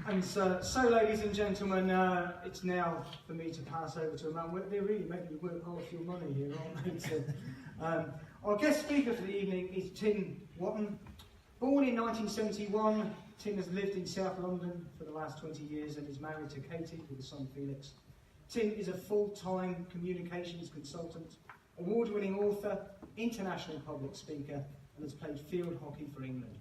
And so, ladies and gentlemen, it's now for me to pass over to a man. They're really making you work half your money here, aren't they? Our guest speaker for the evening is Tim Wotton. Born in 1971, Tim has lived in South London for the last 20 years and is married to Katie with a son Felix. Tim is a full-time communications consultant, award-winning author, international public speaker, and has played field hockey for England.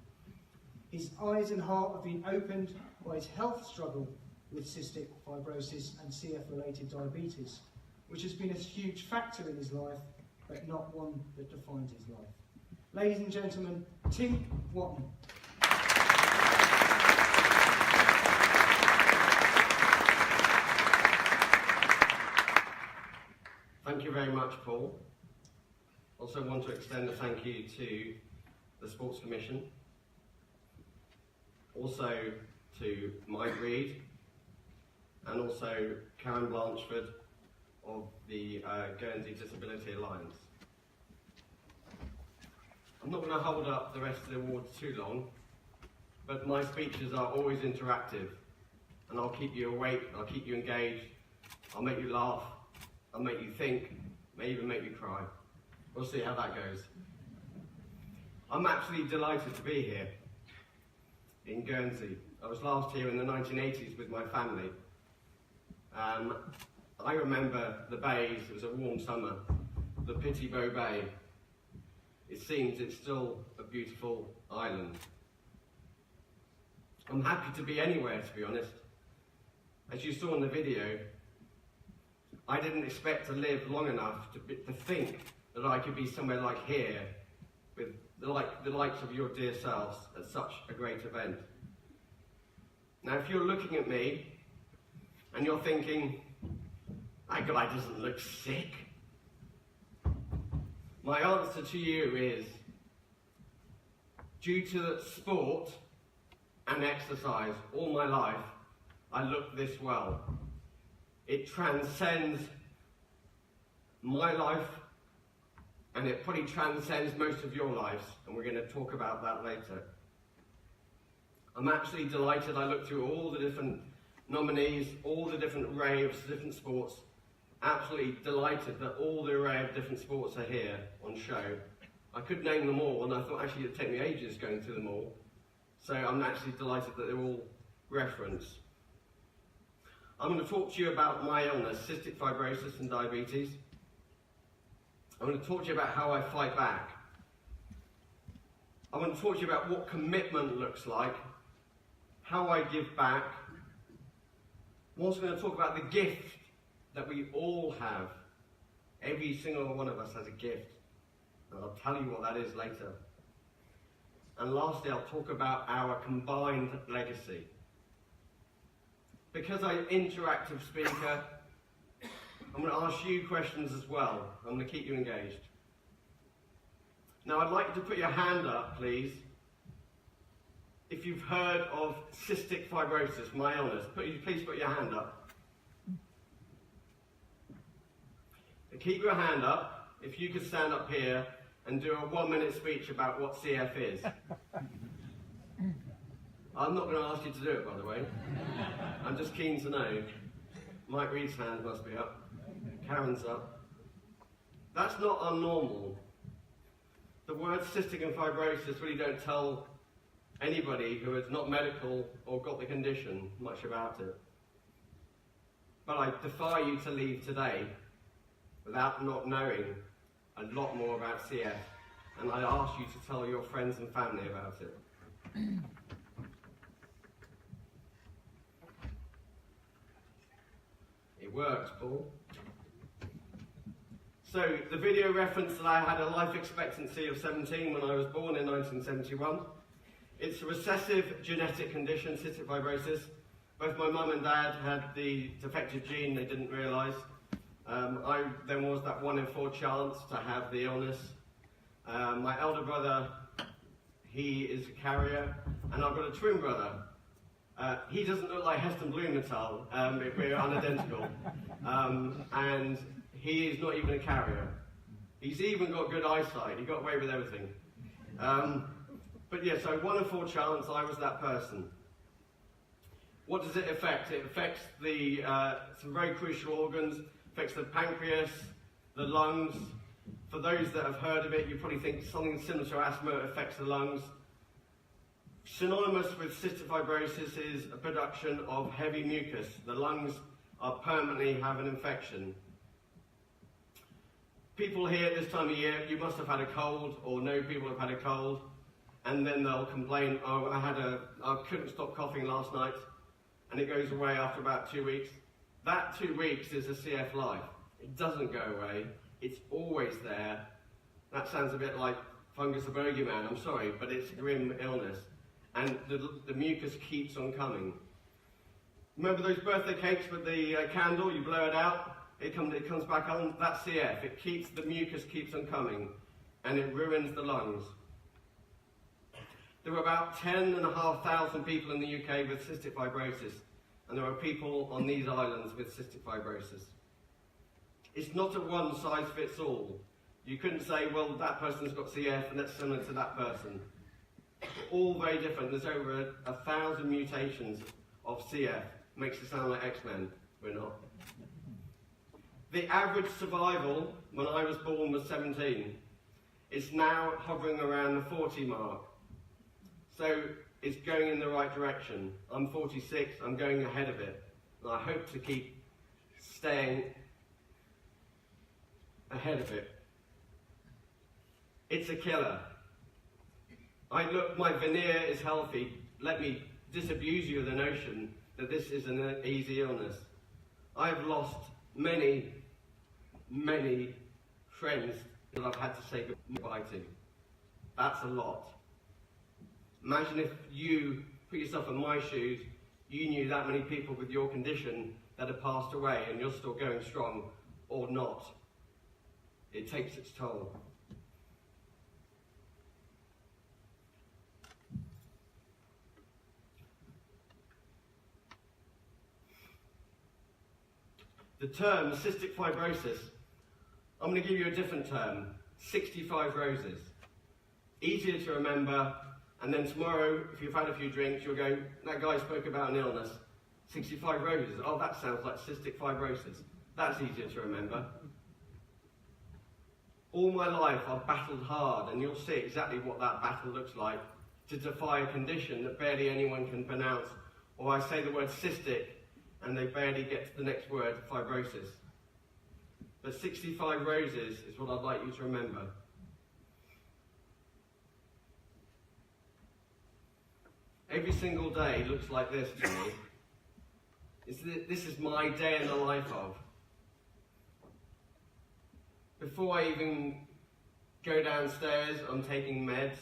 His eyes and heart have been opened by his health struggle with cystic fibrosis and CF-related diabetes, which has been a huge factor in his life, but not one that defines his life. Ladies and gentlemen, Tim Wotton. Thank you very much, Paul. Also want to extend a thank you to the Sports Commission, also to Mike Reed, and also Karen Blanchford of the Guernsey Disability Alliance. I'm not going to hold up the rest of the awards too long, but my speeches are always interactive, and I'll keep you awake, I'll keep you engaged, I'll make you laugh, I'll make you think, may even make you cry. We'll see how that goes. I'm actually delighted to be here in Guernsey. I was last here in the 1980s with my family. I remember the bays, it was a warm summer, the Petit-Bow Bay. It seems it's still a beautiful island. I'm happy to be anywhere, to be honest. As you saw in the video, I didn't expect to live long enough to think that I could be somewhere like here with the likes of your dear selves at such a great event. Now, if you're looking at me and you're thinking, that guy doesn't look sick, my answer to you is, due to sport and exercise all my life, I look this well. It transcends my life, and it probably transcends most of your lives, and we're going to talk about that later. I'm actually delighted. I looked through all the different nominees, all the different array of different sports. Absolutely delighted that all the array of different sports are here on show. I could name them all, and I thought actually it'd take me ages going through them all. So I'm actually delighted that they're all referenced. I'm going to talk to you about my illness, cystic fibrosis and diabetes. I'm going to talk to you about how I fight back. I'm going to talk to you about what commitment looks like, how I give back. I'm also going to talk about the gift that we all have. Every single one of us has a gift. And I'll tell you what that is later. And lastly, I'll talk about our combined legacy. Because I'm an interactive speaker, I'm going to ask you questions as well. I'm going to keep you engaged. Now, I'd like you to put your hand up, please, if you've heard of cystic fibrosis, my illness. Please put your hand up. Keep your hand up. If you could stand up here and do a 1-minute speech about what CF is. I'm not going to ask you to do it, by the way. I'm just keen to know. Mike Reed's hand must be up. Karen's up. That's not unnormal. The words cystic and fibrosis really don't tell anybody who is not medical or got the condition much about it. But I defy you to leave today without not knowing a lot more about CF, and I ask you to tell your friends and family about it. It works, Paul. So, the video referenced that I had a life expectancy of 17 when I was born in 1971. It's a recessive genetic condition, cystic fibrosis. Both my mum and dad had the defective gene they didn't realise. I then was that 1 in 4 chance to have the illness. My elder brother, he is a carrier, and I've got a twin brother. He doesn't look like Heston Blumenthal, if we're unidentical, and he is not even a carrier. He's even got good eyesight, he got away with everything. But yeah, so 1 in 4 chance, I was that person. What does it affect? It affects some very crucial organs, affects the pancreas, the lungs. For those that have heard of it, you probably think something similar to asthma affects the lungs. Synonymous with cystic fibrosis is a production of heavy mucus. The lungs are permanently have an infection. People here this time of year, you must have had a cold, or know people have had a cold, and then they'll complain, oh, I couldn't stop coughing last night, and it goes away after about 2 weeks. That 2 weeks is a CF life. It doesn't go away. It's always there. That sounds a bit like fungus the bogeyman, I'm sorry, but it's a grim illness. And the mucus keeps on coming. Remember those birthday cakes with the candle? You blow it out, it comes back on. That's CF. The mucus keeps on coming, and it ruins the lungs. There are about 10,500 people in the UK with cystic fibrosis, and there are people on these islands with cystic fibrosis. It's not a one-size-fits-all. You couldn't say, well, that person's got CF and that's similar to that person. All very different. There's over 1,000 mutations of CF. Makes it sound like X-Men. We're not. The average survival when I was born was 17. It's now hovering around the 40 mark. So it's going in the right direction. I'm 46, I'm going ahead of it. And I hope to keep staying ahead of it. It's a killer. My veneer is healthy. Let me disabuse you of the notion that this is an easy illness. I've lost many, many friends that I've had to say goodbye to. That's a lot. Imagine if you put yourself in my shoes, you knew that many people with your condition that have passed away and you're still going strong, or not. It takes its toll. The term cystic fibrosis, I'm going to give you a different term, 65 roses. Easier to remember, and then tomorrow, if you've had a few drinks, you'll go, that guy spoke about an illness, 65 roses. Oh, that sounds like cystic fibrosis. That's easier to remember. All my life I've battled hard, and you'll see exactly what that battle looks like, to defy a condition that barely anyone can pronounce. Or I say the word cystic, and they barely get to the next word, fibrosis. But 65 roses is what I'd like you to remember. Every single day looks like this to me. This is my day in the life of. Before I even go downstairs, I'm taking meds.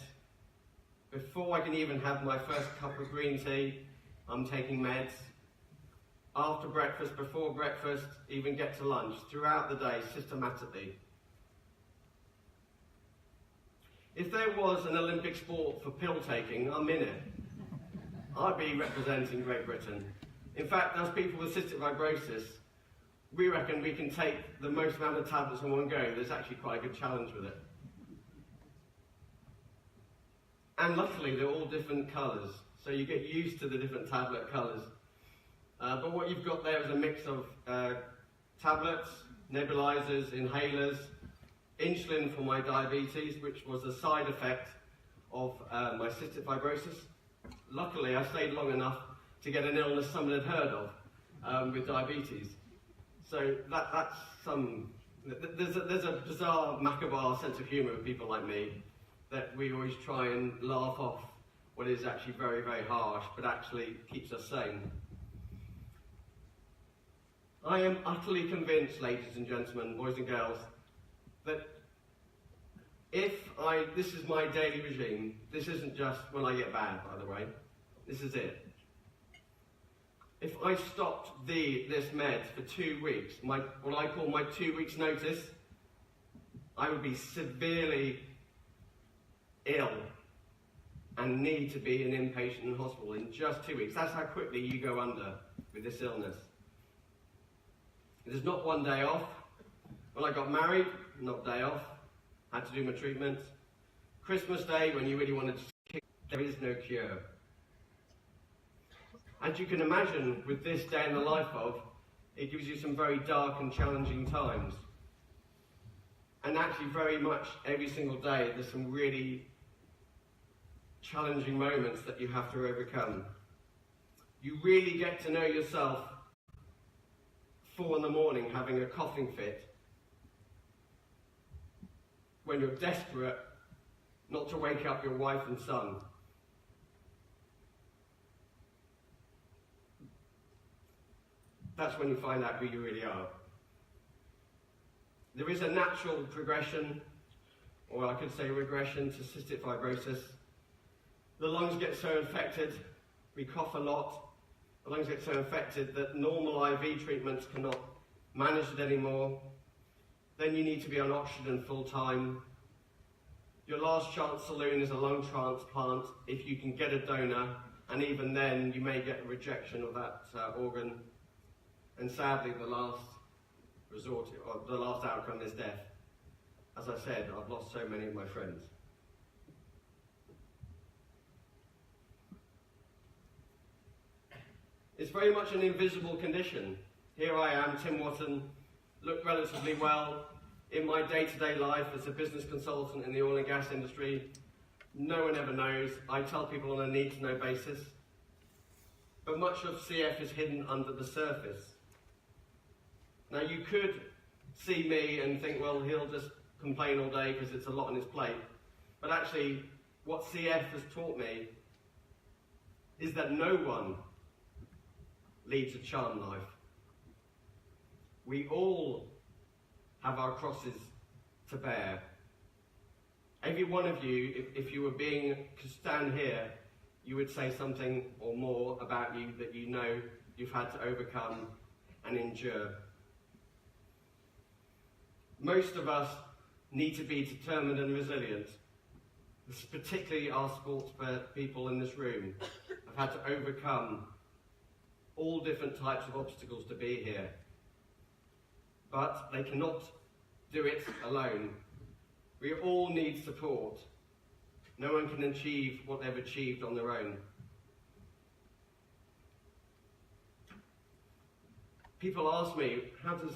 Before I can even have my first cup of green tea, I'm taking meds. After breakfast, before breakfast, even get to lunch, throughout the day, systematically. If there was an Olympic sport for pill taking, I'm in it. I'd be representing Great Britain. In fact, as people with cystic fibrosis, we reckon we can take the most amount of tablets in one go. There's actually quite a good challenge with it. And luckily, they're all different colours, so you get used to the different tablet colours. But what you've got there is a mix of tablets, nebulizers, inhalers, insulin for my diabetes, which was a side effect of my cystic fibrosis. Luckily, I stayed long enough to get an illness someone had heard of with diabetes. So that's some. There's a bizarre, macabre sense of humour with people like me, that we always try and laugh off what is actually very, very harsh, but actually keeps us sane. I am utterly convinced, ladies and gentlemen, boys and girls, that this is my daily regime. This isn't just when I get bad, by the way. This is it. If I stopped this med for 2 weeks, what I call my 2 weeks notice, I would be severely ill and need to be an inpatient in hospital in just 2 weeks. That's how quickly you go under with this illness. There's not one day off. When I got married, not day off. Had to do my treatment. Christmas Day, when you really wanted to kick, there is no cure. As you can imagine, with this day in the life of, it gives you some very dark and challenging times. And actually very much every single day there's some really challenging moments that you have to overcome. You really get to know yourself 4 in the morning having a coughing fit, when you're desperate not to wake up your wife and son. That's when you find out who you really are. There is a natural progression, or I could say regression, to cystic fibrosis. The lungs get so infected, we cough a lot. The lungs get so infected that normal IV treatments cannot manage it anymore. Then you need to be on oxygen full time. Your last chance saloon is a lung transplant if you can get a donor, and even then you may get a rejection of that organ. And sadly, the last resort, or the last outcome is death. As I said, I've lost so many of my friends. It's very much an invisible condition. Here I am, Tim Wotton, look relatively well in my day-to-day life as a business consultant in the oil and gas industry. No one ever knows. I tell people on a need-to-know basis. But much of CF is hidden under the surface. Now you could see me and think, well, he'll just complain all day because it's a lot on his plate. But actually, what CF has taught me is that no one leads a charmed life. We all have our crosses to bear. Every one of you, if you were being to stand here, you would say something or more about you that you know you've had to overcome and endure. Most of us need to be determined and resilient. Particularly our sports people in this room have had to overcome all different types of obstacles to be here. But they cannot do it alone. We all need support. No one can achieve what they've achieved on their own. People ask me, how does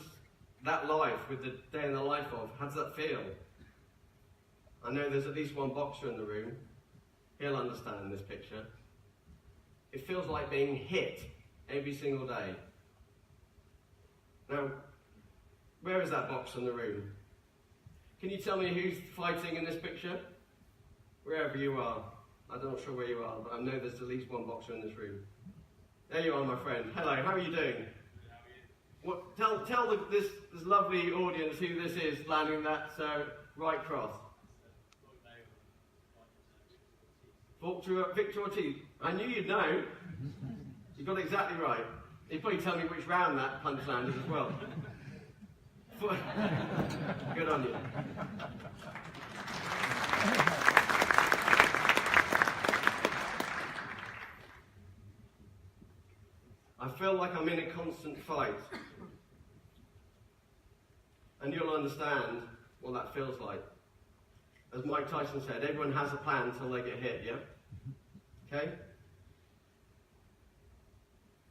that life, with the day in the life of, how does that feel? I know there's at least one boxer in the room. He'll understand this picture. It feels like being hit every single day. Now, where is that boxer in the room? Can you tell me who's fighting in this picture? Wherever you are. I'm not sure where you are, but I know there's at least one boxer in this room. There you are, my friend. Hello, how are you doing? What, tell this lovely audience who this is landing that right cross. Victor Ortiz. I knew you'd know. You got it exactly right. You'd probably tell me which round that punch landed as well. Good on you. I feel like I'm in a constant fight. And you'll understand what that feels like. As Mike Tyson said, everyone has a plan until they get hit, yeah? Okay?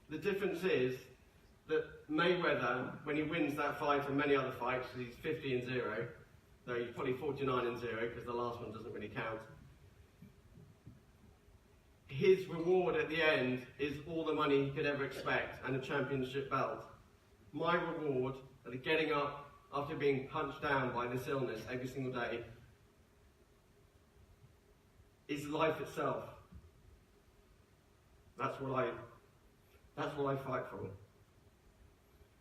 The difference is that Mayweather, when he wins that fight and many other fights, he's 50-0, though he's probably 49-0 because the last one doesn't really count. His reward at the end is all the money he could ever expect and a championship belt. My reward at getting up after being punched down by this illness every single day is life itself. That's what I fight for.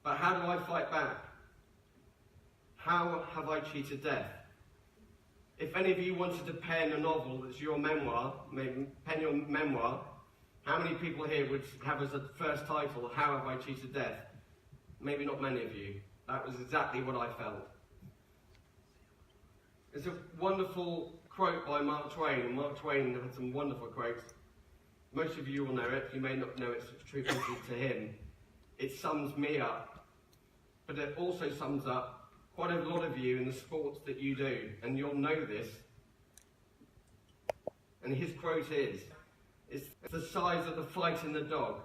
But how do I fight back? How have I cheated death? If any of you wanted to pen a novel that's your memoir, pen your memoir, how many people here would have as a first title, How Have I Cheated Death? Maybe not many of you. That was exactly what I felt. There's a wonderful quote by Mark Twain, and Mark Twain had some wonderful quotes. Most of you will know it, you may not know it's attributed to him. It sums me up, but it also sums up quite a lot of you in the sports that you do, and you'll know this. And his quote is, it's the size of the fight in the dog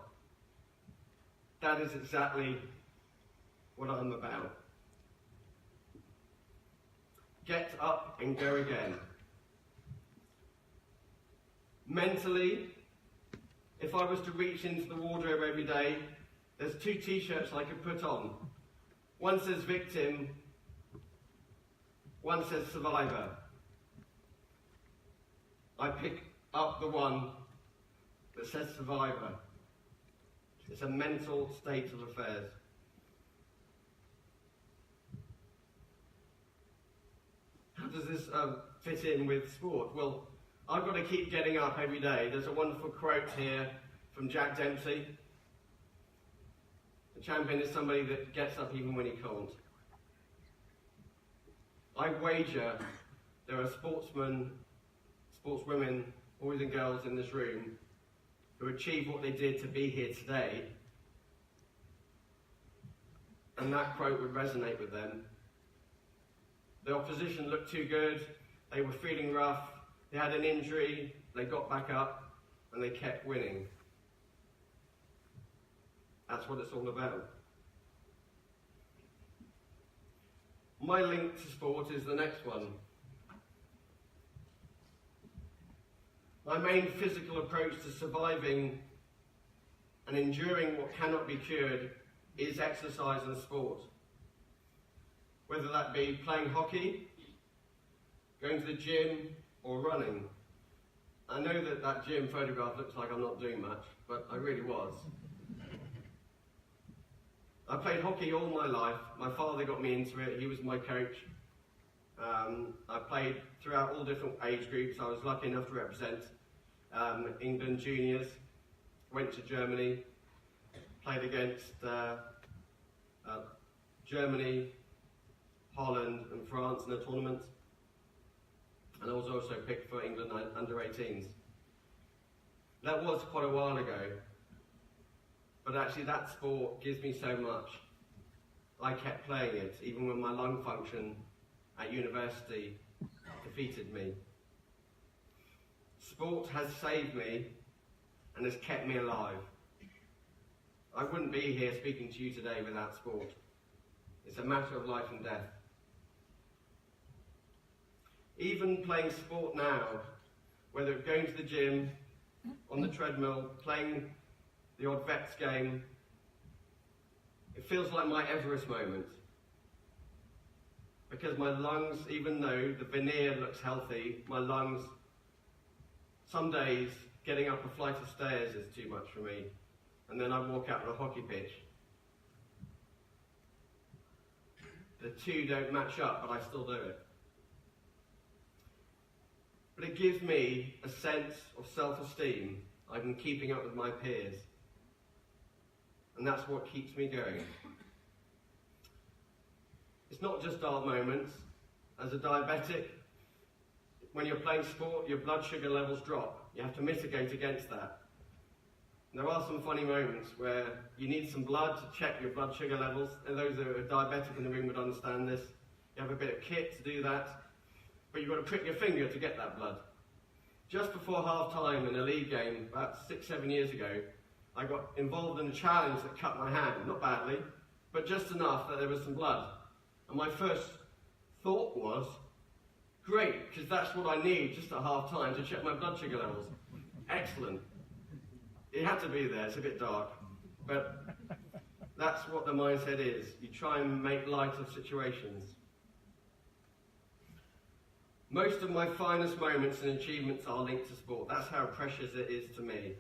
that is exactly what I'm about. Get up and go again. Mentally, if I was to reach into the wardrobe every day, there's 2 t-shirts I could put on. One says victim, one says survivor. I pick up the one that says survivor. It's a mental state of affairs. How does this fit in with sport? Well, I've got to keep getting up every day. There's a wonderful quote here from Jack Dempsey. A champion is somebody that gets up even when he can't. I wager there are sportsmen, sportswomen, boys and girls in this room who achieved what they did to be here today, and that quote would resonate with them. The opposition looked too good, they were feeling rough, they had an injury, they got back up, and they kept winning. That's what it's all about. My link to sport is the next one. My main physical approach to surviving and enduring what cannot be cured is exercise and sport. Whether that be playing hockey, going to the gym, or running. I know that gym photograph looks like I'm not doing much, but I really was. I played hockey all my life. My father got me into it. He was my coach. I played throughout all different age groups. I was lucky enough to represent England juniors. Went to Germany. Played against Germany, Holland and France in the tournament. And I was also picked for England under-18s. That was quite a while ago. But actually that sport gives me so much. I kept playing it, even when my lung function at university defeated me. Sport has saved me and has kept me alive. I wouldn't be here speaking to you today without sport. It's a matter of life and death. Even playing sport now, whether it's going to the gym, on the treadmill, playing the odd vets game, it feels like my Everest moment. Because my lungs, even though the veneer looks healthy, my lungs, some days getting up a flight of stairs is too much for me. And then I walk out on a hockey pitch. The two don't match up, but I still do it. But it gives me a sense of self-esteem. I've been keeping up with my peers. And that's what keeps me going. It's not just dark moments. As a diabetic, when you're playing sport, your blood sugar levels drop. You have to mitigate against that. And there are some funny moments where you need some blood to check your blood sugar levels, and those that are diabetic in the room would understand this. You have a bit of kit to do that, but you've got to prick your finger to get that blood. Just before half-time in a league game, about 6-7 years ago, I got involved in a challenge that cut my hand, not badly, but just enough that there was some blood. And my first thought was, great, because that's what I need just at half-time to check my blood sugar levels. Excellent. It had to be there, it's a bit dark. But that's what the mindset is. You try and make light of situations. Most of my finest moments and achievements are linked to sport. That's how precious it is to me.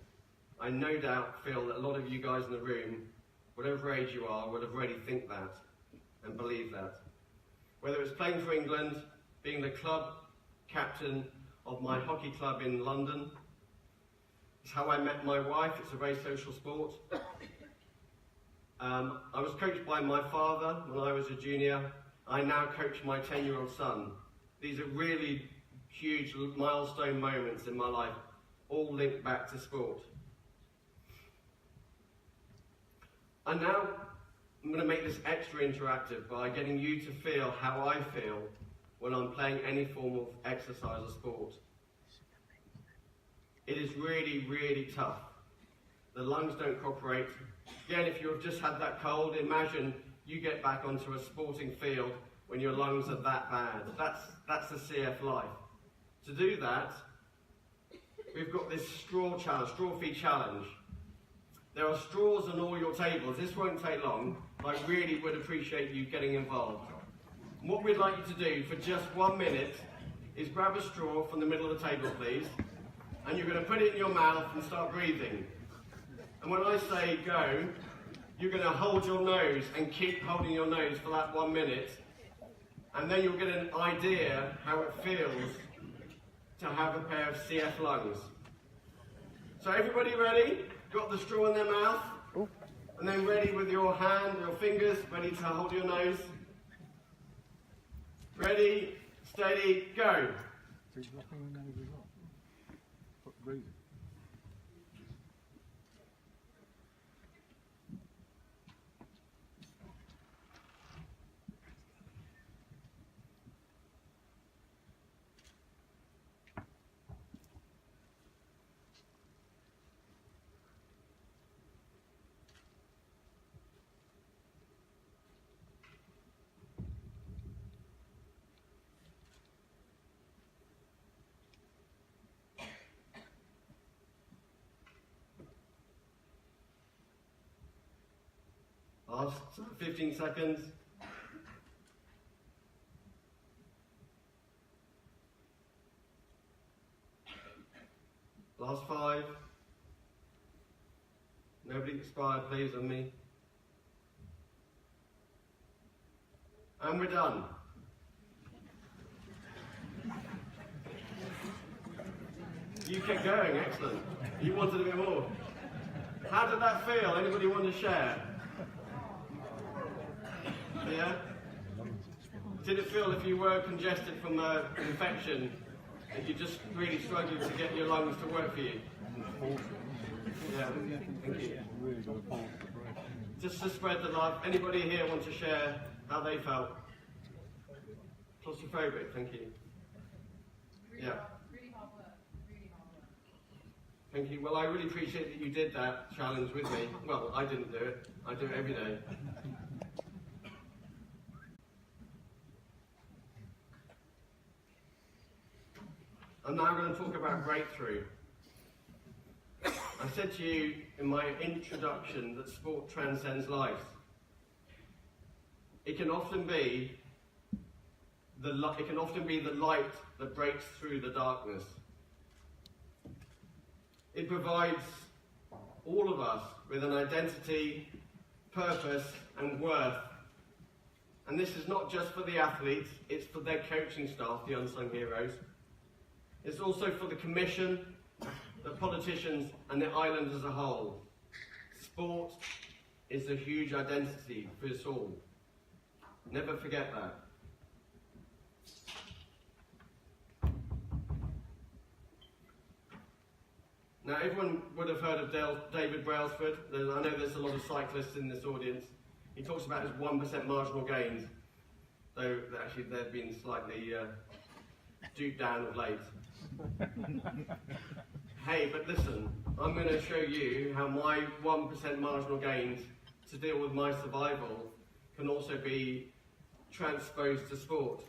I no doubt feel that a lot of you guys in the room, whatever age you are, would have already think that and believe that. Whether it's playing for England, being the club captain of my hockey club in London, it's how I met my wife. It's a very social sport. I was coached by my father when I was a junior. I now coach my 10-year-old son. These are really huge milestone moments in my life, all linked back to sport. And now I'm going to make this extra interactive by getting you to feel how I feel when I'm playing any form of exercise or sport. It is really, really tough. The lungs don't cooperate, Again, if you've just had that cold, imagine you get back onto a sporting field when your lungs are that bad. That's the CF life. To do that, we've got this straw challenge, straw feed challenge. There are straws on all your tables. This won't take long. I really would appreciate you getting involved. And what we'd like you to do for just 1 minute is grab a straw from the middle of the table, please, and you're going to put it in your mouth and start breathing. And when I say go, you're going to hold your nose and keep holding your nose for that 1 minute, and then you'll get an idea how it feels to have a pair of CF lungs. So everybody ready? Got the straw in their mouth? Ooh. And then ready with your hand, your fingers, ready to hold your nose? Ready, steady, go. Last 15 seconds. Last 5. Nobody expired, please, on me. And we're done. You kept going, excellent. You wanted a bit more. How did that feel? Anybody want to share? Yeah? Did it feel, if you were congested from an infection, that you just really struggled to get your lungs to work for you? Yeah, thank you. Just to spread the love, anybody here want to share how they felt? Claustrophobic, thank you. Yeah. Really hard work. Really hard work. Thank you. Well, I really appreciate that you did that challenge with me. Well, I didn't do it. I do it every day. I'm now going to talk about breakthrough. I said to you in my introduction that sport transcends life. It can often be the light that breaks through the darkness. It provides all of us with an identity, purpose, and worth. And this is not just for the athletes, it's for their coaching staff, the unsung heroes. It's also for the Commission, the politicians, and the island as a whole. Sport is a huge identity for us all. Never forget that. Now, everyone would have heard of David Brailsford. I know there's a lot of cyclists in this audience. He talks about his 1% marginal gains, though actually they've been slightly duped down of late. Hey, but listen, I'm going to show you how my 1% marginal gains to deal with my survival can also be transposed to sport.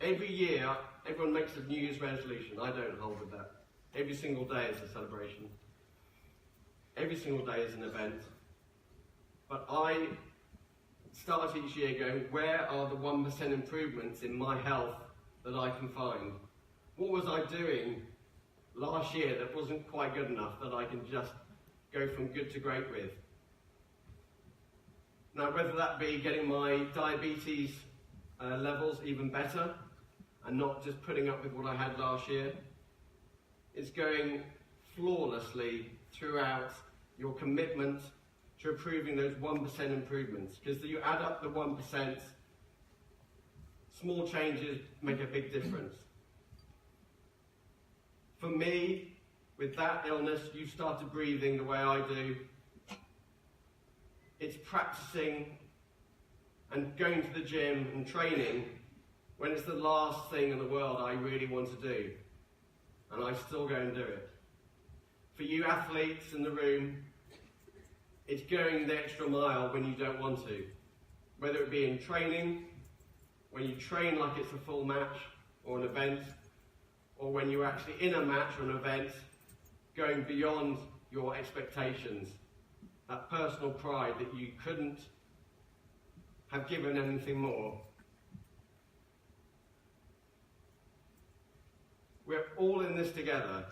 Every year, everyone makes a New Year's resolution. I don't hold with that. Every single day is a celebration. Every single day is an event. But I start each year going, where are the 1% improvements in my health that I can find? What was I doing last year that wasn't quite good enough that I can just go from good to great with? Now, whether that be getting my diabetes levels even better and not just putting up with what I had last year, it's going flawlessly throughout your commitment to improving those 1% improvements. Because you add up the 1%, small changes make a big difference. For me, with that illness, you started breathing the way I do. It's practicing and going to the gym and training when it's the last thing in the world I really want to do. And I still go and do it. For you athletes in the room, It's going the extra mile when you don't want to. Whether it be in training, when you train like it's a full match or an event, or when you're actually in a match or an event, going beyond your expectations. That personal pride that you couldn't have given anything more. We're all in this together.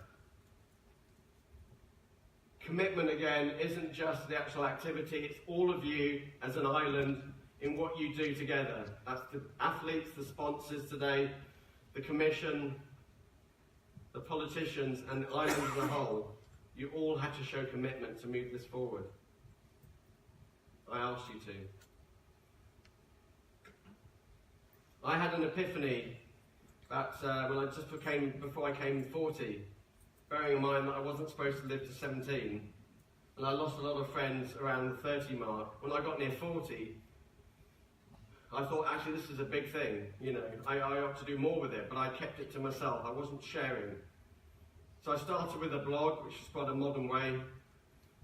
Commitment, again, isn't just the actual activity, it's all of you as an island in what you do together. That's the athletes, the sponsors today, the commission, the politicians, and the island as a whole. You all had to show commitment to move this forward. I asked you to. I had an epiphany that before I came 40, bearing in mind that I wasn't supposed to live to 17, and I lost a lot of friends around the 30 mark. When I got near 40, I thought, actually, this is a big thing. You know, I ought to do more with it, but I kept it to myself. I wasn't sharing. So I started with a blog, which is quite a modern way.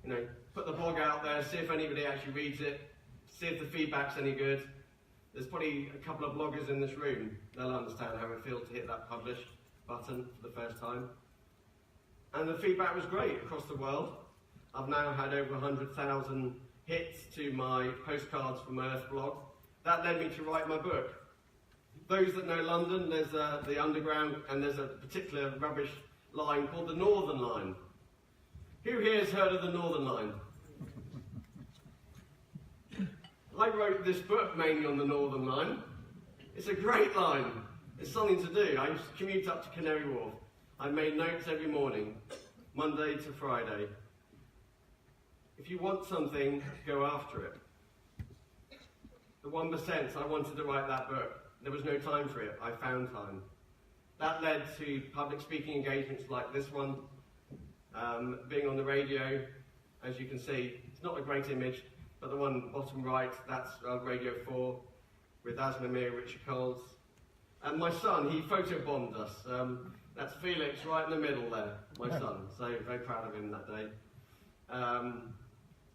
You know, put the blog out there, see if anybody actually reads it, see if the feedback's any good. There's probably a couple of bloggers in this room. They'll understand how it feels to hit that publish button for the first time. And the feedback was great across the world. I've now had over 100,000 hits to my Postcards from Earth blog. That led me to write my book. Those that know London, there's the Underground, and there's a particular rubbish line called the Northern Line. Who here has heard of the Northern Line? I wrote this book mainly on the Northern Line. It's a great line. It's something to do. I used to commute up to Canary Wharf. I made notes every morning, Monday to Friday. If you want something, go after it. The 1%, I wanted to write that book. There was no time for it. I found time. That led to public speaking engagements like this one, being on the radio. As you can see, it's not a great image, but the one bottom right, that's Radio 4 with Asma Mir, Richard Coles. And my son, he photobombed us. That's Felix right in the middle there, my son. So very proud of him that day.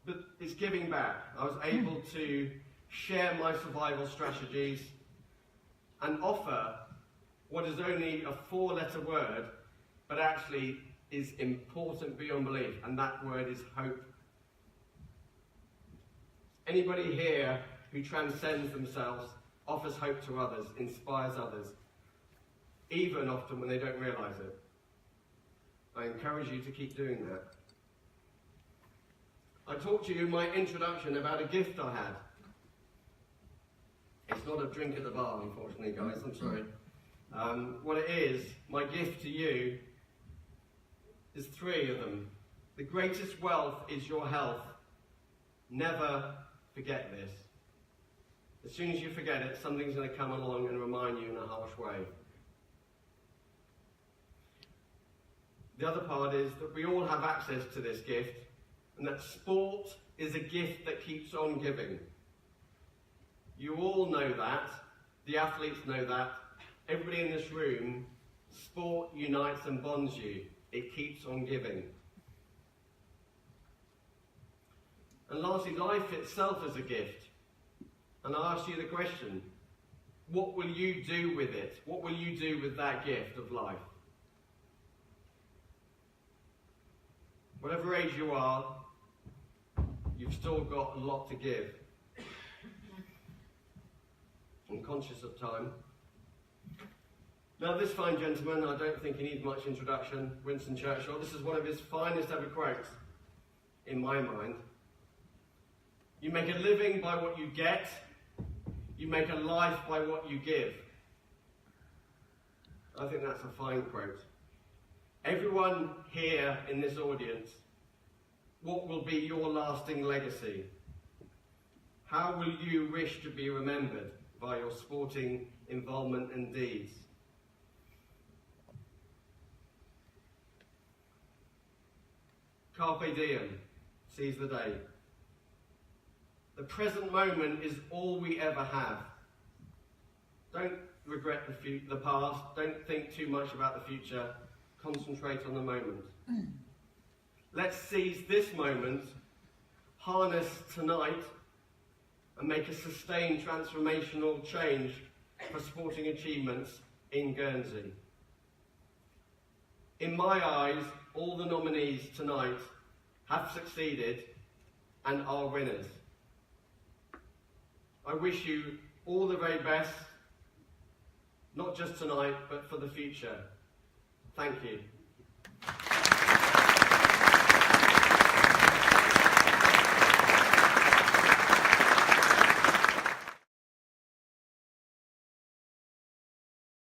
But it's giving back. I was able to share my survival strategies and offer what is only a 4-letter word, but actually is important beyond belief, and that word is hope. Anybody here who transcends themselves, offers hope to others, inspires others, even often when they don't realise it. I encourage you to keep doing that. I talked to you in my introduction about a gift I had. It's not a drink at the bar, unfortunately, guys, I'm sorry. What it is, my gift to you, is 3 of them. The greatest wealth is your health. Never forget this. As soon as you forget it, something's going to come along and remind you in a harsh way. The other part is that we all have access to this gift, and that sport is a gift that keeps on giving. You all know that. The athletes know that. Everybody in this room, sport unites and bonds you. It keeps on giving. And lastly, life itself is a gift. And I ask you the question, what will you do with it? What will you do with that gift of life? Whatever age you are, you've still got a lot to give. I'm conscious of time. Now this fine gentleman, I don't think he needs much introduction, Winston Churchill, this is one of his finest ever quotes, in my mind. You make a living by what you get, you make a life by what you give. I think that's a fine quote. Everyone here in this audience, what will be your lasting legacy? How will you wish to be remembered by your sporting involvement and deeds? Carpe diem, seize the day. The present moment is all we ever have. Don't regret the past, don't think too much about the future, concentrate on the moment. Let's seize this moment, harness tonight and make a sustained transformational change for sporting achievements in Guernsey. In my eyes, all the nominees tonight have succeeded and are winners. I wish you all the very best, not just tonight, but for the future. Thank you.